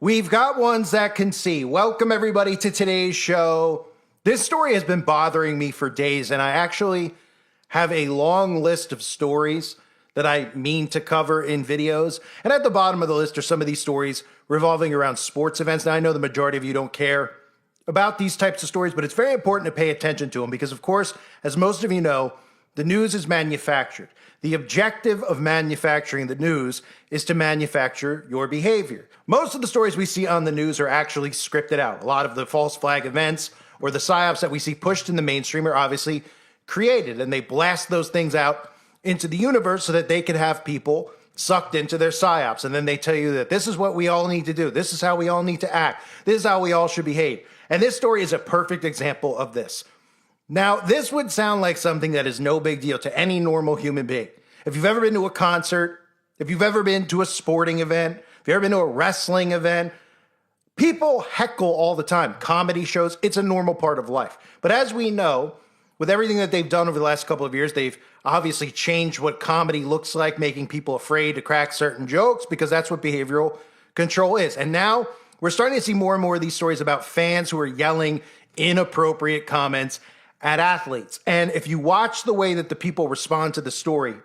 We've got ones that can see. Welcome, everybody, to today's show. This story has been bothering me for days, and I actually have a long list of stories that I mean to cover in videos. And at the bottom of the list are some of these stories revolving around sports events. Now, I know the majority of you don't care about these types of stories, but it's very important to pay attention to them because, of course, as most of you know, the news is manufactured. The objective of manufacturing the news is to manufacture your behavior. Most of the stories we see on the news are actually scripted out. A lot of the false flag events or the psyops that we see pushed in the mainstream are obviously created, and they blast those things out into the universe so that they can have people sucked into their psyops. And then they tell you that this is what we all need to do. This is how we all need to act. This is how we all should behave. And this story is a perfect example of this. Now, this would sound like something that is no big deal to any normal human being. If you've ever been to a concert, if you've ever been to a sporting event, if you've ever been to a wrestling event, people heckle all the time. Comedy shows, it's a normal part of life. But as we know, with everything that they've done over the last couple of years, they've obviously changed what comedy looks like, making people afraid to crack certain jokes because that's what behavioral control is. And now we're starting to see more and more of these stories about fans who are yelling inappropriate comments at athletes. And if you watch the way that the people respond to the story,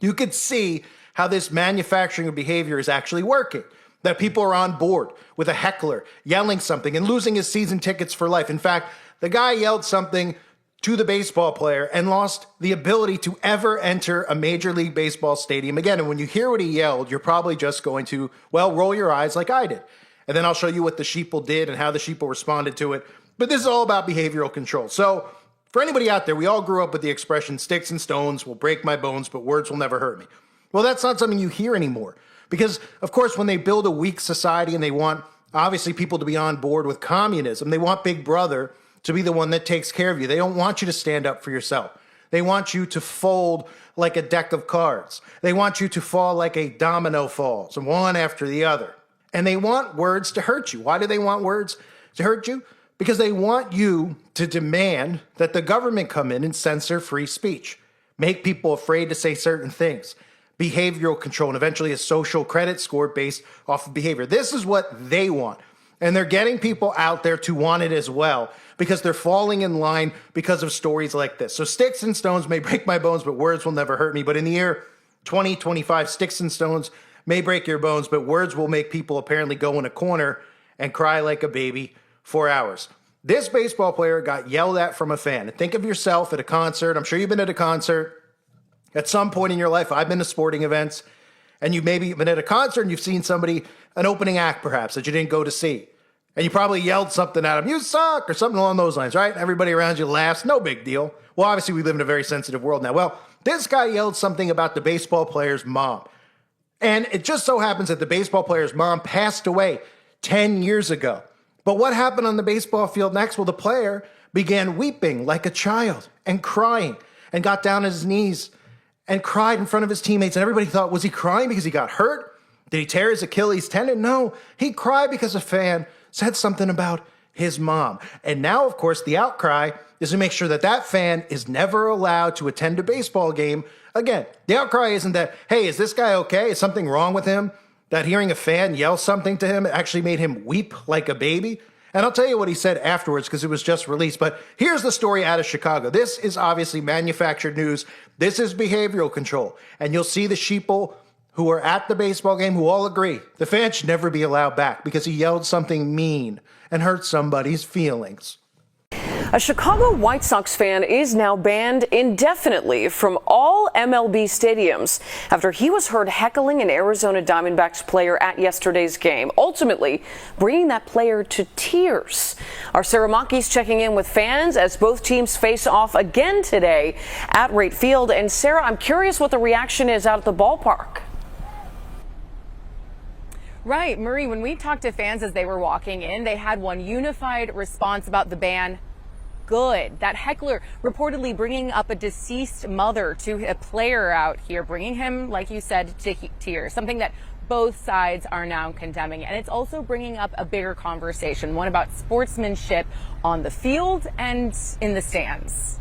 you could see how this manufacturing of behavior is actually working. That people are on board with a heckler yelling something and losing his season tickets for life. In fact, the guy yelled something to the baseball player and lost the ability to ever enter a Major League Baseball stadium again. And when you hear what he yelled, you're probably just going to, well, roll your eyes like I did. And then I'll show you what the sheeple did and how the sheeple responded to it. But this is all about behavioral control. So for anybody out there, we all grew up with the expression, sticks and stones will break my bones, but words will never hurt me. Well, that's not something you hear anymore. Because, of course, when they build a weak society and they want, obviously, people to be on board with communism, they want Big Brother to be the one that takes care of you. They don't want you to stand up for yourself. They want you to fold like a deck of cards. They want you to fall like a domino falls, one after the other. And they want words to hurt you. Why do they want words to hurt you? Because they want you to demand that the government come in and censor free speech, make people afraid to say certain things, behavioral control, and eventually a social credit score based off of behavior. This is what they want. And they're getting people out there to want it as well because they're falling in line because of stories like this. So sticks and stones may break my bones, but words will never hurt me. But in the year 2025, sticks and stones may break your bones, but words will make people apparently go in a corner and cry like a baby for hours. This baseball player got yelled at from a fan. And think of yourself at a concert. I'm sure you've been at a concert at some point in your life. I've been to sporting events, and you've maybe been at a concert and you've seen somebody, an opening act perhaps, that you didn't go to see. And you probably yelled something at them, you suck, or something along those lines, right? Everybody around you laughs, no big deal. Well, obviously we live in a very sensitive world now. Well, this guy yelled something about the baseball player's mom. And it just so happens that the baseball player's mom passed away 10 years ago. But what happened on the baseball field next? Well, the player began weeping like a child and crying and got down on his knees and cried in front of his teammates. And everybody thought, was he crying because he got hurt? Did he tear his Achilles tendon? No, he cried because a fan said something about his mom. And now, of course, the outcry is to make sure that that fan is never allowed to attend a baseball game again. The outcry isn't that, hey, is this guy okay? Is something wrong with him? That hearing a fan yell something to him actually made him weep like a baby? And I'll tell you what he said afterwards because it was just released. But here's the story out of Chicago. This is obviously manufactured news. This is behavioral control. And you'll see the sheeple who are at the baseball game who all agree the fan should never be allowed back because he yelled something mean and hurt somebody's feelings. A Chicago White Sox fan is now banned indefinitely from all MLB stadiums after he was heard heckling an Arizona Diamondbacks player at yesterday's game, ultimately bringing that player to tears. Our Sarah Mackey's checking in with fans as both teams face off again today at Wright Field. And Sarah, I'm curious what the reaction is out at the ballpark. Right, Marie, when we talked to fans as they were walking in, they had one unified response about the ban. Good. That heckler reportedly bringing up a deceased mother to a player out here, bringing him, like you said, to tears, something that both sides are now condemning. And it's also bringing up a bigger conversation, one about sportsmanship on the field and in the stands.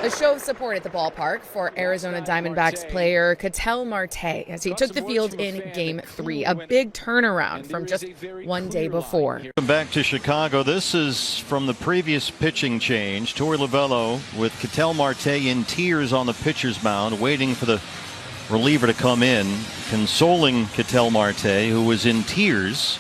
A show of support at the ballpark for Arizona Diamondbacks player Ketel Marte as he took the field in Game 3, a big turnaround from just one day before. Welcome back to Chicago. This is from the previous pitching change. Torey Lovullo with Ketel Marte in tears on the pitcher's mound, waiting for the reliever to come in, consoling Ketel Marte, who was in tears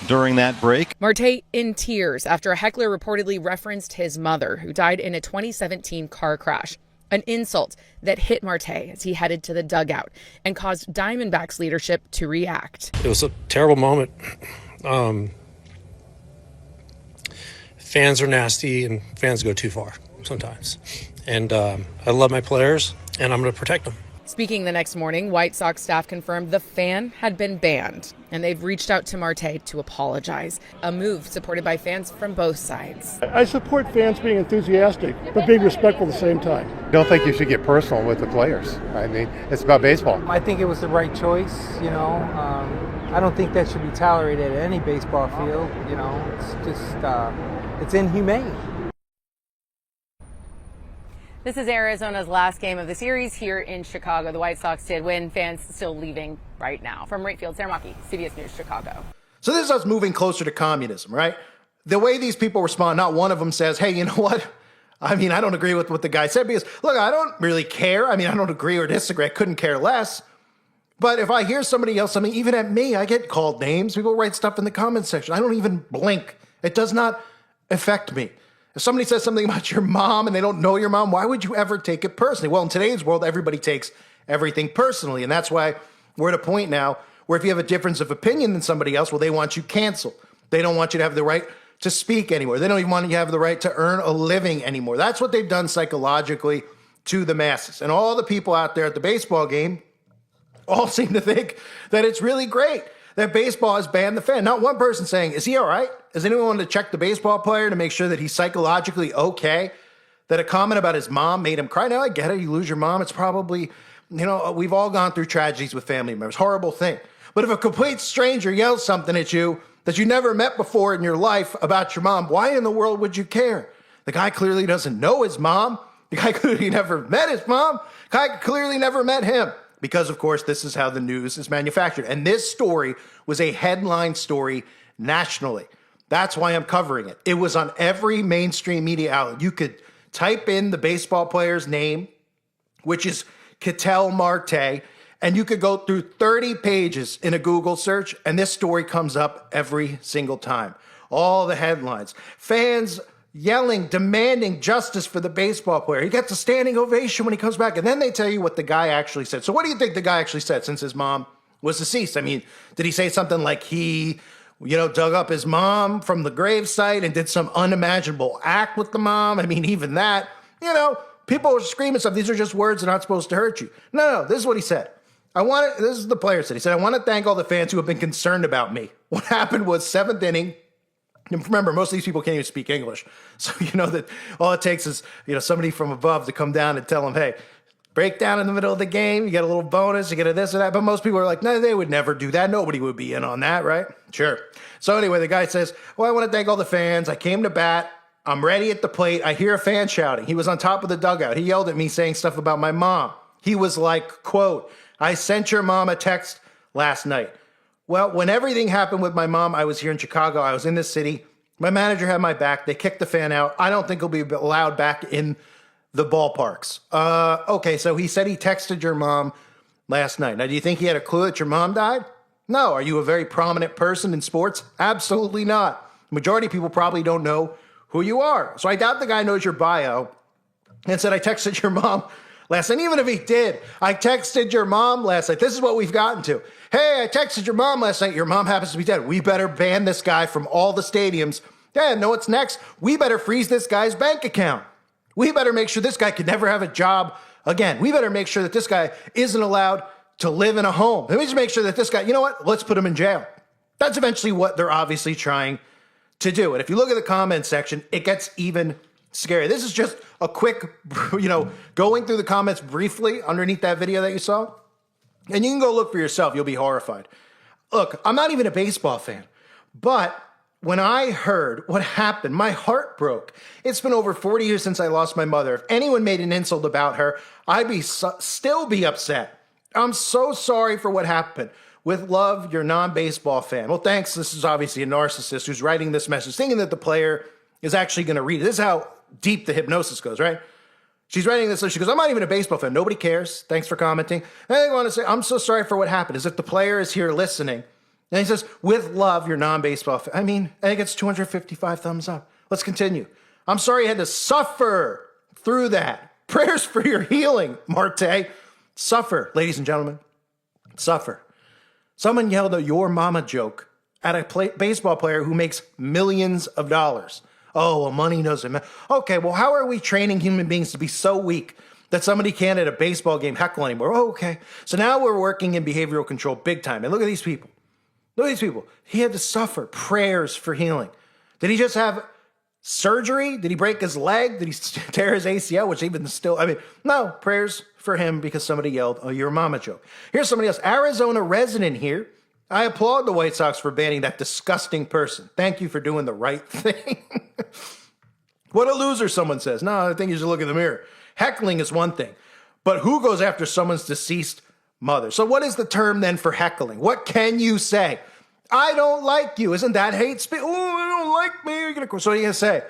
during that break. Marte in tears after a heckler reportedly referenced his mother, who died in a 2017 car crash. An insult that hit Marte as he headed to the dugout and caused Diamondbacks leadership to react. It was a terrible moment. Fans are nasty and fans go too far sometimes. And I love my players and I'm going to protect them. Speaking the next morning, White Sox staff confirmed the fan had been banned, and they've reached out to Marte to apologize, a move supported by fans from both sides. I support fans being enthusiastic, but being respectful at the same time. I don't think you should get personal with the players. I mean, it's about baseball. I think it was the right choice, I don't think that should be tolerated at any baseball field, It's just, it's inhumane. This is Arizona's last game of the series here in Chicago. The White Sox did win, fans still leaving right now. From Ratefield, Sarah Maki, CBS News, Chicago. So this is us moving closer to communism, right? The way these people respond, not one of them says, hey, you know what? I mean, I don't agree with what the guy said because, look, I don't really care. I mean, I don't agree or disagree. I couldn't care less. But if I hear somebody else, I mean, even at me, I get called names. People write stuff in the comments section. I don't even blink. It does not affect me. If somebody says something about your mom and they don't know your mom, why would you ever take it personally? Well, in today's world, everybody takes everything personally. And that's why we're at a point now where if you have a difference of opinion than somebody else, well, they want you canceled. They don't want you to have the right to speak anymore. They don't even want you to have the right to earn a living anymore. That's what they've done psychologically to the masses. And all the people out there at the baseball game all seem to think that it's really great that baseball has banned the fan. Not one person saying, is he all right? Is anyone want to check the baseball player to make sure that he's psychologically okay? That a comment about his mom made him cry? Now, I get it. You lose your mom. It's probably, we've all gone through tragedies with family members. Horrible thing. But if a complete stranger yells something at you that you never met before in your life about your mom, why in the world would you care? The guy clearly doesn't know his mom. The guy clearly never met his mom. The guy clearly never met him. Because, of course, this is how the news is manufactured. And this story was a headline story nationally. That's why I'm covering it. It was on every mainstream media outlet. You could type in the baseball player's name, which is Ketel Marte, and you could go through 30 pages in a Google search, and this story comes up every single time. All the headlines. Fans yelling, demanding justice for the baseball player. He gets a standing ovation when he comes back. And then they tell you what the guy actually said. So what do you think the guy actually said since his mom was deceased? I mean, did he say something like he, dug up his mom from the gravesite and did some unimaginable act with the mom? I mean, even that, people are screaming stuff. These are just words that aren't supposed to hurt you. No, this is what he said. This is the player said. He said, I want to thank all the fans who have been concerned about me. What happened was seventh inning. Remember, most of these people can't even speak English. So you know that all it takes is, somebody from above to come down and tell them, hey, break down in the middle of the game. You get a little bonus. You get a this or that. But most people are like, no, they would never do that. Nobody would be in on that, right? Sure. So anyway, the guy says, well, I want to thank all the fans. I came to bat. I'm ready at the plate. I hear a fan shouting. He was on top of the dugout. He yelled at me saying stuff about my mom. He was like, quote, I sent your mom a text last night. Well, when everything happened with my mom, I was here in Chicago. I was in this city. My manager had my back. They kicked the fan out. I don't think he'll be allowed back in the ballparks. Okay, so he said he texted your mom last night. Now, do you think he had a clue that your mom died? No. Are you a very prominent person in sports? Absolutely not. Majority of people probably don't know who you are. So I doubt the guy knows your bio and said, I texted your mom last night. Even if he did, I texted your mom last night. This is what we've gotten to. Hey, I texted your mom last night. Your mom happens to be dead. We better ban this guy from all the stadiums. Yeah, know what's next? We better freeze this guy's bank account. We better make sure this guy could never have a job again. We better make sure that this guy isn't allowed to live in a home. Let me just make sure that this guy, you know what? Let's put him in jail. That's eventually what they're obviously trying to do. And if you look at the comment section, it gets even scary. This is just a quick, going through the comments briefly underneath that video that you saw. And you can go look for yourself. You'll be horrified. Look, I'm not even a baseball fan, but when I heard what happened, my heart broke. It's been over 40 years since I lost my mother. If anyone made an insult about her, I'd still be upset. I'm so sorry for what happened. With love, your non-baseball fan. Well, thanks. This is obviously a narcissist who's writing this message, thinking that the player is actually going to read it. This is how deep the hypnosis goes, right? She's writing this, she goes, I'm not even a baseball fan. Nobody cares. Thanks for commenting. And I want to say, I'm so sorry for what happened. As if the player is here listening. And he says, with love, your non-baseball fan. I mean, and it gets 255 thumbs up. Let's continue. I'm sorry you had to suffer through that. Prayers for your healing, Marte. Suffer, ladies and gentlemen. Suffer. Someone yelled a your mama joke at a baseball player who makes millions of dollars. Oh, well, money doesn't matter. Okay, well, how are we training human beings to be so weak that somebody can't at a baseball game heckle anymore? Oh, okay. So now we're working in behavioral control big time. And look at these people. Look at these people. He had to suffer. Prayers for healing. Did he just have surgery? Did he break his leg? Did he tear his ACL? Which even still, I mean, no, prayers for him because somebody yelled, oh, your mama joke. Here's somebody else. Arizona resident here. I applaud the White Sox for banning that disgusting person. Thank you for doing the right thing. What a loser, someone says. No, I think you should look in the mirror. Heckling is one thing, but who goes after someone's deceased mother? So what is the term then for heckling? What can you say? I don't like you. Isn't that hate speech? Oh, I don't like me. So what are you going to say?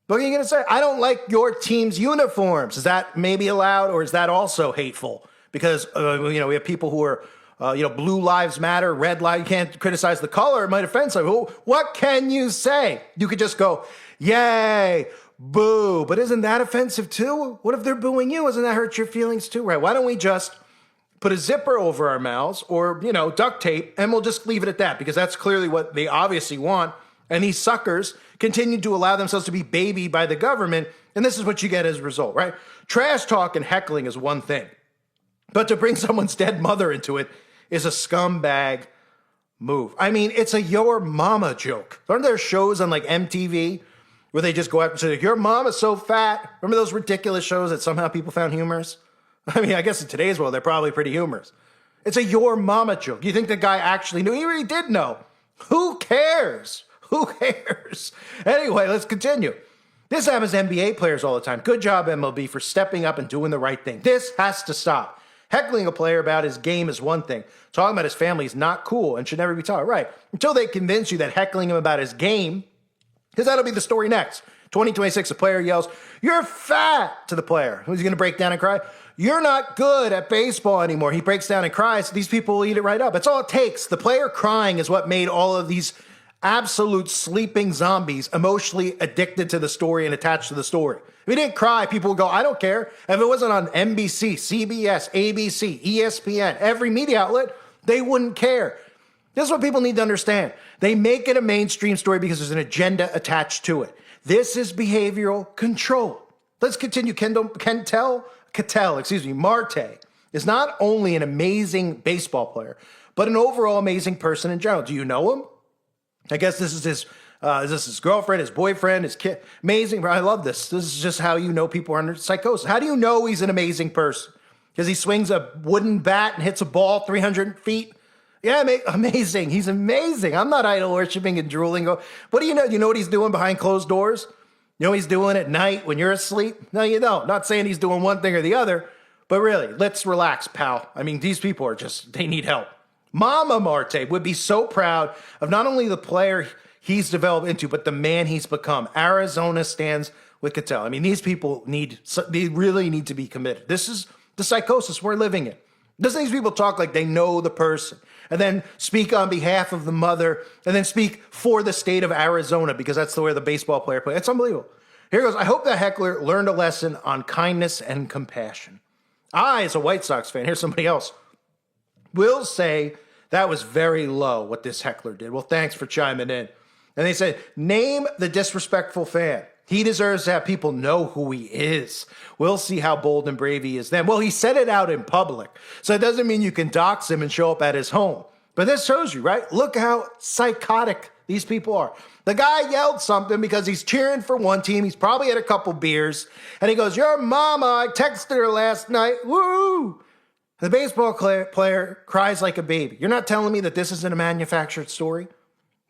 What are you going to say? I don't like your team's uniforms. Is that maybe allowed, or is that also hateful? Because, we have people who are, blue lives matter, red lives. You can't criticize the color. It might offend some people. What can you say? You could just go, yay, boo. But isn't that offensive too? What if they're booing you? Doesn't that hurt your feelings too? Right? Why don't we just put a zipper over our mouths or, duct tape, and we'll just leave it at that, because that's clearly what they obviously want. And these suckers continue to allow themselves to be babied by the government. And this is what you get as a result, right? Trash talk and heckling is one thing, but to bring someone's dead mother into it is a scumbag move. I mean, it's a your mama joke. Aren't there shows on like MTV where they just go out and say, your mama's so fat? Remember those ridiculous shows that somehow people found humorous? I mean, I guess in today's world, they're probably pretty humorous. It's a your mama joke. You think the guy actually knew? He really did know. Who cares? Who cares? Anyway, let's continue. This happens to NBA players all the time. Good job, MLB, for stepping up and doing the right thing. This has to stop. Heckling a player about his game is one thing. Talking about his family is not cool and should never be taught. Right. Until they convince you that heckling him about his game, because that'll be the story next. 2026, a player yells, you're fat, to the player. Who's he going to break down and cry? You're not good at baseball anymore. He breaks down and cries. These people will eat it right up. That's all it takes. The player crying is what made all of these absolute sleeping zombies emotionally addicted to the story and attached to the story. If he didn't cry, people would go, I don't care. If it wasn't on NBC, CBS, ABC, ESPN, every media outlet, they wouldn't care. This is what people need to understand. They make it a mainstream story because there's an agenda attached to it. This is behavioral control. Let's continue. Marte is not only an amazing baseball player, but an overall amazing person in general. Do you know him? I guess this is his girlfriend, his boyfriend, his kid. Amazing. I love this. This is just how you know people are under psychosis. How do you know he's an amazing person? Because he swings a wooden bat and hits a ball 300 feet. Yeah, amazing. He's amazing. I'm not idol worshiping and drooling. What do you know? You know what he's doing behind closed doors? You know what he's doing at night when you're asleep? No, you don't. Not saying he's doing one thing or the other, but really, let's relax, pal. I mean, these people they need help. Mama Marte would be so proud of not only the player he's developed into, but the man he's become. Arizona stands with Cattell. I mean, these people they really need to be committed. This is the psychosis we're living in. Doesn't these people talk like they know the person and then speak on behalf of the mother and then speak for the state of Arizona because that's the way the baseball player plays? It's unbelievable. Here goes. I hope that heckler learned a lesson on kindness and compassion. I, as a White Sox fan, here's somebody else, will say that was very low what this heckler did. Well, thanks for chiming in. And they said, name the disrespectful fan. He deserves to have people know who he is. We'll see how bold and brave he is then. Well, he said it out in public. So it doesn't mean you can dox him and show up at his home. But this shows you, right? Look how psychotic these people are. The guy yelled something because he's cheering for one team. He's probably had a couple beers. And he goes, your mama, I texted her last night. Woo! The baseball player cries like a baby. You're not telling me that this isn't a manufactured story?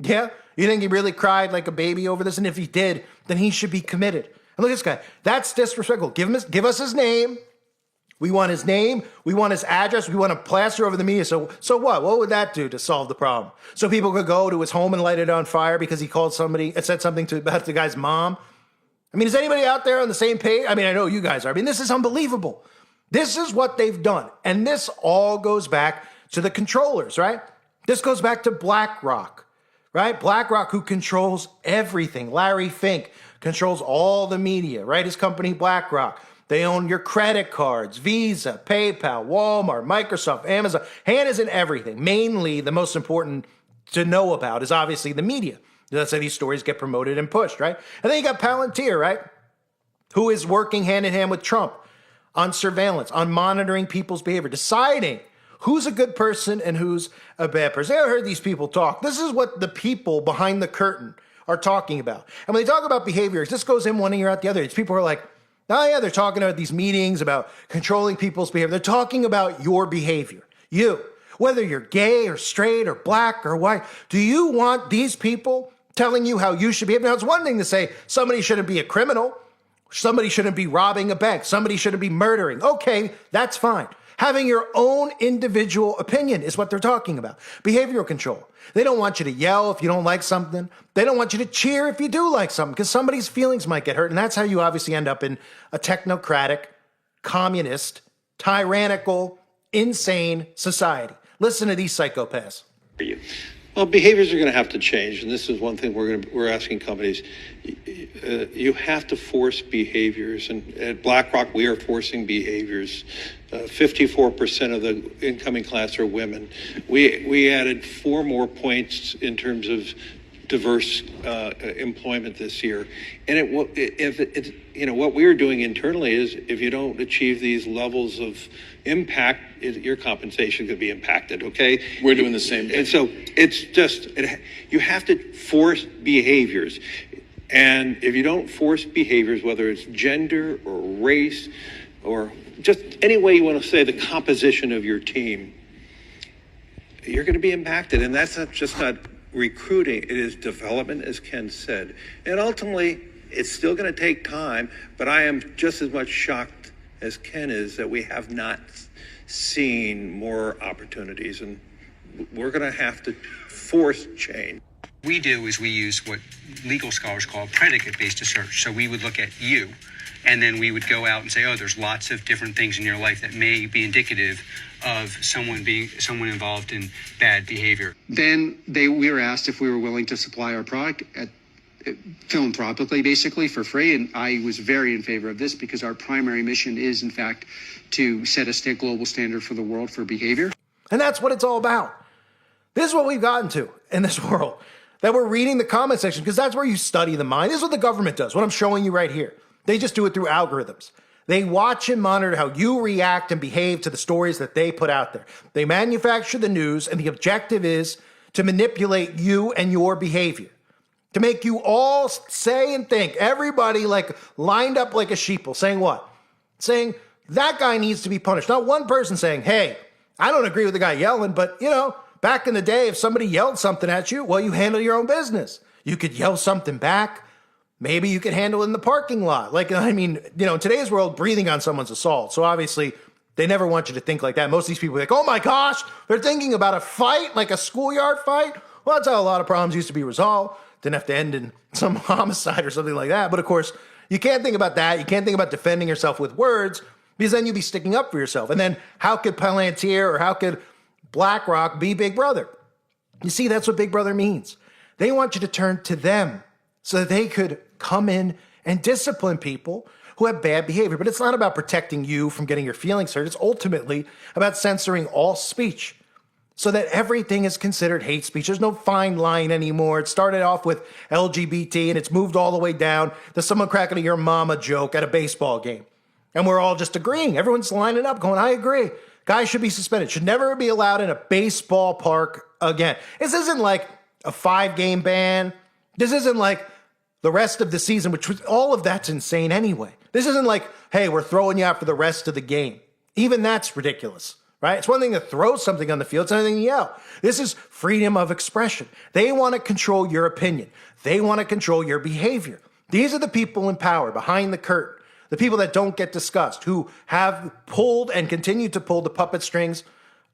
Yeah? You think he really cried like a baby over this? And if he did, then he should be committed. And look at this guy. That's disrespectful. Give us his name. We want his name. We want his address. We want to plaster over the media. So what? What would that do to solve the problem? So people could go to his home and light it on fire because he called somebody and said something about the guy's mom? I mean, is anybody out there on the same page? I mean, I know you guys are. I mean, this is unbelievable. This is what they've done. And this all goes back to the controllers, right? This goes back to BlackRock, right? BlackRock, who controls everything. Larry Fink controls all the media, right? His company, BlackRock. They own your credit cards, Visa, PayPal, Walmart, Microsoft, Amazon. Hand is in everything. Mainly, the most important to know about is obviously the media. That's how these stories get promoted and pushed, right? And then you got Palantir, right? Who is working hand in hand with Trump on surveillance, on monitoring people's behavior, deciding who's a good person and who's a bad person. I heard these people talk. This is what the people behind the curtain are talking about. And when they talk about behaviors, this goes in one ear out the other. It's people who are like, oh yeah, they're talking about these meetings about controlling people's behavior. They're talking about your behavior. You, whether you're gay or straight or black or white, do you want these people telling you how you should behave? Now, it's one thing to say somebody shouldn't be a criminal. Somebody shouldn't be robbing a bank. Somebody shouldn't be murdering. Okay, that's fine. Having your own individual opinion is what they're talking about. Behavioral control. They don't want you to yell if you don't like something. They don't want you to cheer if you do like something because somebody's feelings might get hurt. And that's how you obviously end up in a technocratic, communist, tyrannical, insane society. Listen to these psychopaths. Well, behaviors are going to have to change, and this is one thing we're asking companies. You have to force behaviors, and at BlackRock we are forcing behaviors. 54% of the incoming class are women. We added 4 more points in terms of diverse employment this year, and what we're doing internally is if you don't achieve these levels of impact, your compensation could be impacted. Okay, we're doing the same thing. And so it's just you have to force behaviors, and if you don't force behaviors, whether it's gender or race or just any way you want to say the composition of your team, you're going to be impacted, and that's not recruiting, it is development, as Ken said. And ultimately, it's still going to take time, but I am just as much shocked as Ken is that we have not seen more opportunities, and we're going to have to force change. We do is we use what legal scholars call predicate-based research. So we would look at you, and then we would go out and say, oh, there's lots of different things in your life that may be indicative of someone involved in bad behavior. Then we were asked if we were willing to supply our product philanthropically, basically for free. And I was very in favor of this because our primary mission is, in fact, to set a global standard for the world for behavior. And that's what it's all about. This is what we've gotten to in this world, that we're reading the comment section because that's where you study the mind. This is what the government does, what I'm showing you right here. They just do it through algorithms. They watch and monitor how you react and behave to the stories that they put out there. They manufacture the news, and the objective is to manipulate you and your behavior, to make you all say and think, everybody like lined up like a sheeple, saying what? Saying that guy needs to be punished. Not one person saying, hey, I don't agree with the guy yelling, but back in the day, if somebody yelled something at you, well, you handle your own business. You could yell something back. Maybe you could handle it in the parking lot. In today's world, breathing on someone's assault. So obviously, they never want you to think like that. Most of these people are like, oh my gosh, they're thinking about a fight, like a schoolyard fight. Well, that's how a lot of problems used to be resolved. Didn't have to end in some homicide or something like that. But of course, you can't think about that. You can't think about defending yourself with words because then you'd be sticking up for yourself. And then how could Palantir or how could BlackRock be Big Brother? You see, that's what Big Brother means. They want you to turn to them so that they could come in and discipline people who have bad behavior. But it's not about protecting you from getting your feelings hurt. It's ultimately about censoring all speech so that everything is considered hate speech. There's no fine line anymore. It started off with LGBT and it's moved all the way down to someone cracking a your mama joke at a baseball game. And we're all just agreeing. Everyone's lining up going, I agree. Guys should be suspended. Should never be allowed in a baseball park again. This isn't like a 5-game ban. This isn't like the rest of the season, which was all of that's insane anyway. This isn't like, hey, we're throwing you out for the rest of the game. Even that's ridiculous, right? It's one thing to throw something on the field. It's another thing to yell. This is freedom of expression. They want to control your opinion. They want to control your behavior. These are the people in power behind the curtain, the people that don't get discussed, who have pulled and continue to pull the puppet strings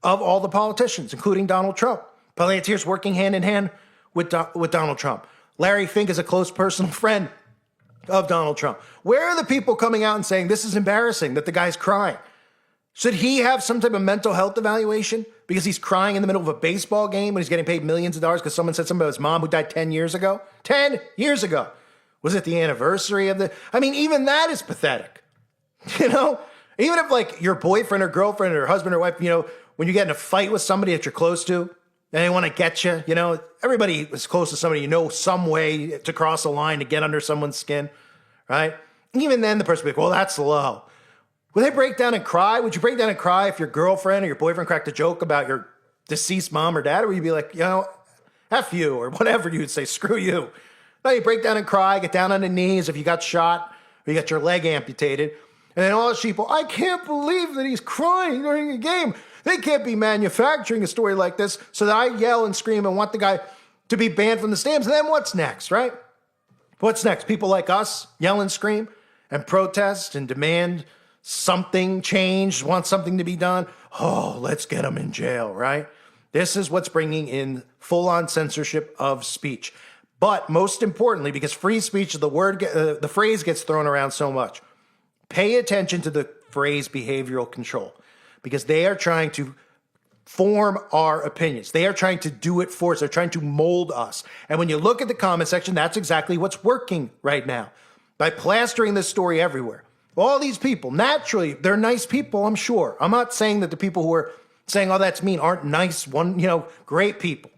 of all the politicians, including Donald Trump. Palantir's working hand in hand with Donald Trump. Larry Fink is a close personal friend of Donald Trump. Where are the people coming out and saying this is embarrassing, that the guy's crying? Should he have some type of mental health evaluation because he's crying in the middle of a baseball game when he's getting paid millions of dollars because someone said something about his mom who died 10 years ago? 10 years ago. Was it the anniversary of even that is pathetic. Even if like your boyfriend or girlfriend or husband or wife, when you get in a fight with somebody that you're close to and they want to get you, everybody is close to somebody, some way to cross a line to get under someone's skin, right? Even then the person will be like, well, that's low. Would they break down and cry? Would you break down and cry if your girlfriend or your boyfriend cracked a joke about your deceased mom or dad? Or would you be like, F you, or whatever you would say, screw you? No, you break down and cry, get down on the knees if you got shot or you got your leg amputated. And then all the people, I can't believe that he's crying during a game. They can't be manufacturing a story like this so that I yell and scream and want the guy to be banned from the stands. And then what's next, right? What's next? People like us yell and scream and protest and demand something changed, want something to be done. Oh, let's get them in jail, right? This is what's bringing in full-on censorship of speech. But most importantly, because free speech, the phrase gets thrown around so much, pay attention to the phrase behavioral control, because they are trying to form our opinions. They are trying to do it for us. They're trying to mold us. And when you look at the comment section, that's exactly what's working right now. By plastering this story everywhere. All these people, naturally, they're nice people, I'm sure. I'm not saying that the people who are saying, oh, that's mean, aren't nice, great people.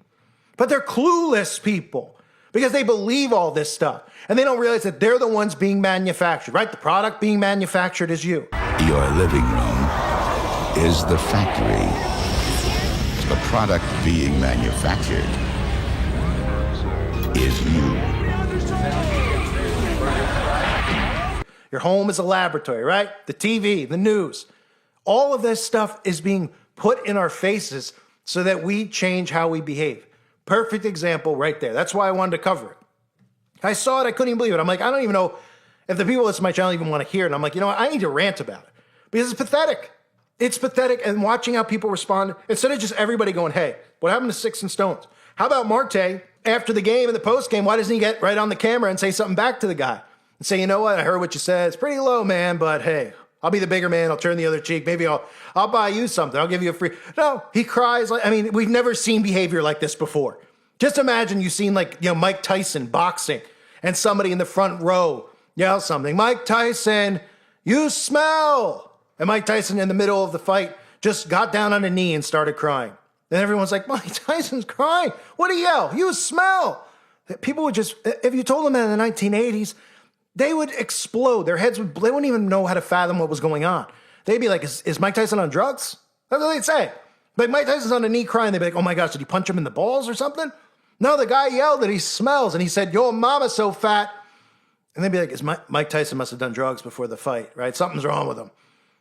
But they're clueless people because they believe all this stuff. And they don't realize that they're the ones being manufactured, right? The product being manufactured is you. Your living room is the factory. The product being manufactured is you. Your home is a laboratory, right? The TV, the news. All of this stuff is being put in our faces so that we change how we behave. Perfect example right there. That's why I wanted to cover it. I saw it. I couldn't even believe it. I'm like, I don't even know if the people listening to my channel even want to hear it. And I'm like, what? I need to rant about it because it's pathetic. It's pathetic. And watching how people respond, instead of just everybody going, hey, what happened to Sticks and Stones? How about Marte after the game and the post game? Why doesn't he get right on the camera and say something back to the guy? And say, you know what? I heard what you said. It's pretty low, man, but hey, I'll be the bigger man. I'll turn the other cheek. Maybe I'll buy you something. I'll give you a free. No, he cries. We've never seen behavior like this before. Just imagine you've seen Mike Tyson boxing and somebody in the front row yell something. Mike Tyson, you smell. And Mike Tyson in the middle of the fight just got down on a knee and started crying. And everyone's like, Mike Tyson's crying. What do you yell? You smell. People would just, if you told them that in the 1980s, they would explode. Their heads they wouldn't even know how to fathom what was going on. They'd be like, is Mike Tyson on drugs? That's what they'd say. But Mike Tyson's on a knee crying. They'd be like, oh my gosh, did he punch him in the balls or something? No, the guy yelled that he smells. And he said, your mama's so fat. And they'd be like, Mike Tyson must have done drugs before the fight, right? Something's wrong with him.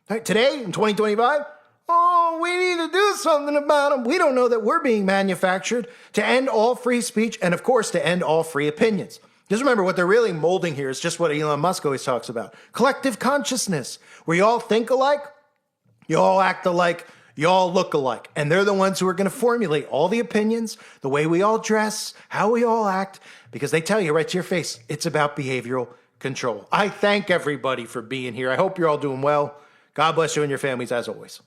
Right? Today, in 2025, oh, we need to do something about him. We don't know that we're being manufactured to end all free speech and, of course, to end all free opinions. Just remember, what they're really molding here is just what Elon Musk always talks about. Collective consciousness, where you all think alike, you all act alike, you all look alike. And they're the ones who are going to formulate all the opinions, the way we all dress, how we all act, because they tell you right to your face, it's about behavioral control. I thank everybody for being here. I hope you're all doing well. God bless you and your families as always.